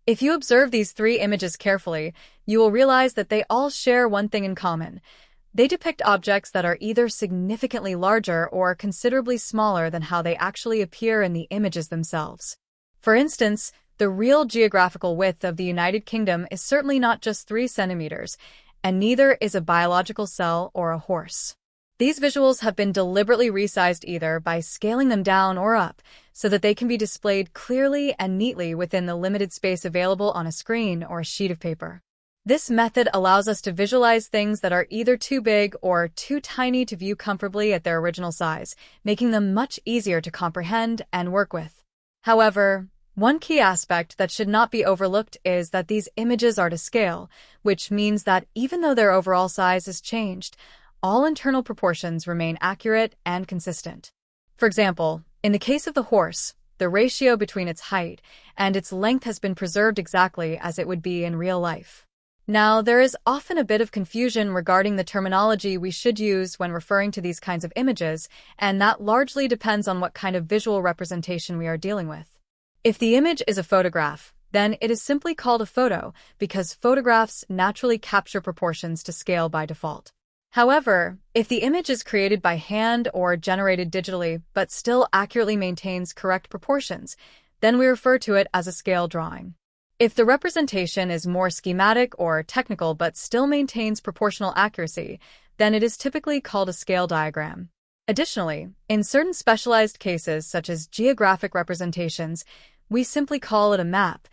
If you observe these three images carefully, you will realize that they all share one thing in common. They depict objects that are either significantly larger or considerably smaller than how they actually appear in the images themselves. For instance, the real geographical width of the United Kingdom is certainly not just 3 centimeters, and neither is a biological cell or a horse. These visuals have been deliberately resized either by scaling them down or up so that they can be displayed clearly and neatly within the limited space available on a screen or a sheet of paper. This method allows us to visualize things that are either too big or too tiny to view comfortably at their original size, making them much easier to comprehend and work with. However, one key aspect that should not be overlooked is that these images are to scale, which means that even though their overall size is changed, all internal proportions remain accurate and consistent. For example, in the case of the horse, the ratio between its height and its length has been preserved exactly as it would be in real life. Now, there is often a bit of confusion regarding the terminology we should use when referring to these kinds of images, and that largely depends on what kind of visual representation we are dealing with. If the image is a photograph, then it is simply called a photo because photographs naturally capture proportions to scale by default. However, if the image is created by hand or generated digitally but still accurately maintains correct proportions, then we refer to it as a scale drawing. If the representation is more schematic or technical but still maintains proportional accuracy, then it is typically called a scale diagram. Additionally, in certain specialized cases such as geographic representations, we simply call it a map,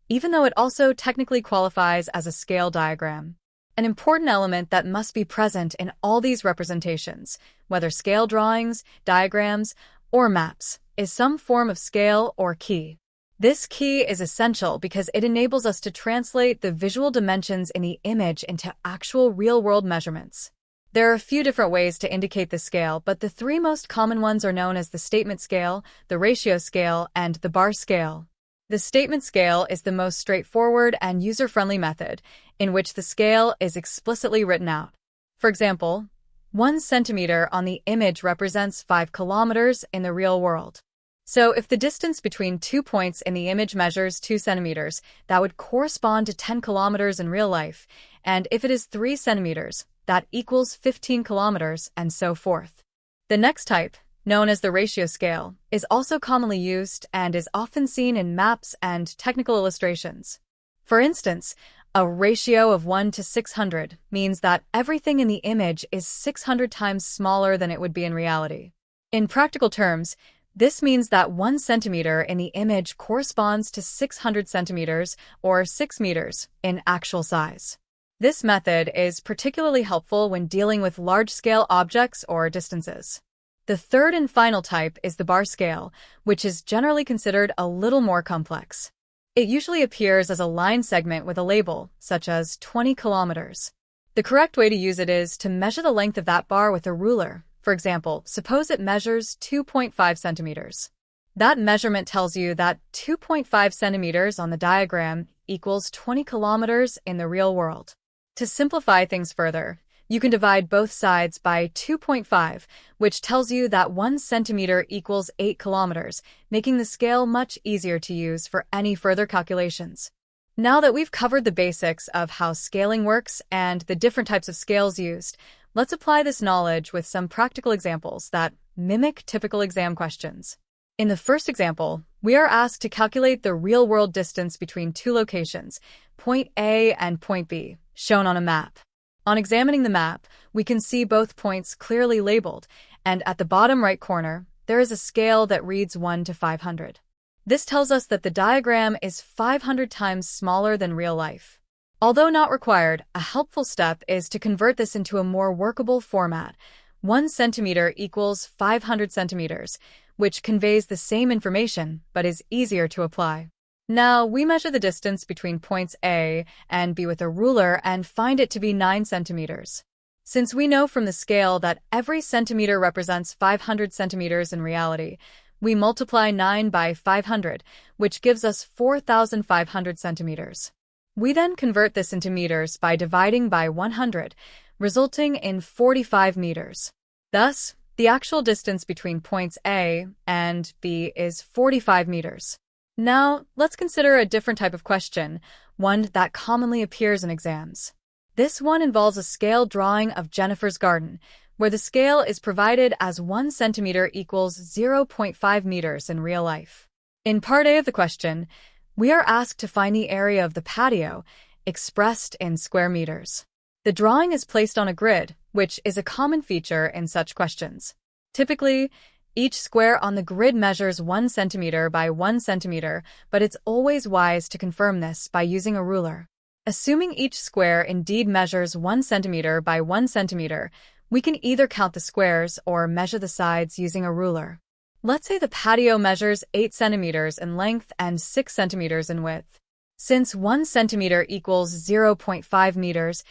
even though it also technically qualifies as a scale diagram. An important element that must be present in all these representations, whether scale drawings, diagrams, or maps, is some form of scale or key. This key is essential because it enables us to translate the visual dimensions in the image into actual real-world measurements. There are a few different ways to indicate the scale, but the three most common ones are known as the statement scale, the ratio scale, and the bar scale. The statement scale is the most straightforward and user-friendly method, in which the scale is explicitly written out. For example, 1 centimeter on the image represents 5 kilometers in the real world. So if the distance between 2 points in the image measures 2 centimeters, that would correspond to 10 kilometers in real life, and if it is 3 centimeters, that equals 15 kilometers, and so forth. The next type, known as the ratio scale, is also commonly used and is often seen in maps and technical illustrations. For instance, a ratio of 1 to 600 means that everything in the image is 600 times smaller than it would be in reality. In practical terms, this means that 1 centimeter in the image corresponds to 600 centimeters or 6 meters in actual size. This method is particularly helpful when dealing with large-scale objects or distances. The third and final type is the bar scale, which is generally considered a little more complex. It usually appears as a line segment with a label, such as 20 kilometers. The correct way to use it is to measure the length of that bar with a ruler. For example, suppose it measures 2.5 centimeters. That measurement tells you that 2.5 centimeters on the diagram equals 20 kilometers in the real world. To simplify things further, you can divide both sides by 2.5, which tells you that 1 centimeter equals 8 kilometers, making the scale much easier to use for any further calculations. Now that we've covered the basics of how scaling works and the different types of scales used, let's apply this knowledge with some practical examples that mimic typical exam questions. In the first example, we are asked to calculate the real-world distance between two locations, point A and point B, shown on a map. On examining the map, we can see both points clearly labeled, and at the bottom right corner, there is a scale that reads 1 to 500. This tells us that the diagram is 500 times smaller than real life. Although not required, a helpful step is to convert this into a more workable format. 1 centimeter equals 500 centimeters, which conveys the same information but is easier to apply. Now, we measure the distance between points A and B with a ruler and find it to be 9 centimeters. Since we know from the scale that every centimeter represents 500 centimeters in reality, we multiply 9 by 500, which gives us 4,500 centimeters. We then convert this into meters by dividing by 100, resulting in 45 meters. Thus, the actual distance between points A and B is 45 meters. Now, let's consider a different type of question, one that commonly appears in exams. This one involves a scale drawing of Jennifer's garden, where the scale is provided as 1 centimeter equals 0.5 meters in real life. In part A of the question, we are asked to find the area of the patio, expressed in square meters. The drawing is placed on a grid, which is a common feature in such questions. Typically, each square on the grid measures 1 centimeter by 1 centimeter, but it's always wise to confirm this by using a ruler. Assuming each square indeed measures 1 centimeter by 1 centimeter, we can either count the squares or measure the sides using a ruler. Let's say the patio measures 8 centimeters in length and 6 centimeters in width. Since 1 centimeter equals 0.5 meters,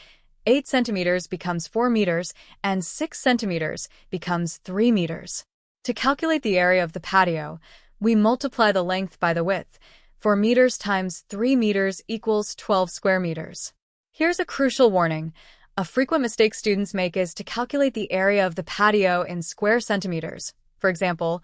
8 centimeters becomes 4 meters, and 6 centimeters becomes 3 meters. To calculate the area of the patio, we multiply the length by the width. 4 meters times 3 meters equals 12 square meters. Here's a crucial warning. A frequent mistake students make is to calculate the area of the patio in square centimeters. For example,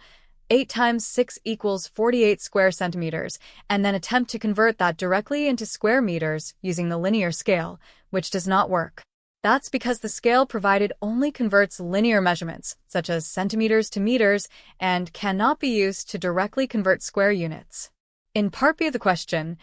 8 times 6 equals 48 square centimeters, and then attempt to convert that directly into square meters using the linear scale, which does not work. That's because the scale provided only converts linear measurements, such as centimeters to meters, and cannot be used to directly convert square units. In part B of the question,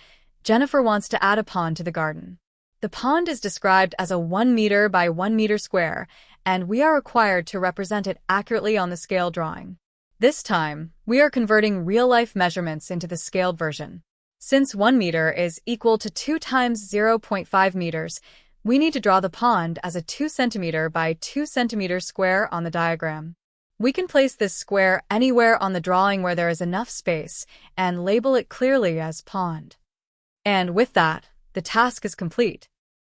Jennifer wants to add a pond to the garden. The pond is described as a 1 meter by 1 meter square, and we are required to represent it accurately on the scale drawing. This time, we are converting real-life measurements into the scaled version. Since 1 meter is equal to 2 times 0.5 meters, we need to draw the pond as a 2 centimeter by 2 centimeter square on the diagram. We can place this square anywhere on the drawing where there is enough space and label it clearly as pond. And with that, the task is complete.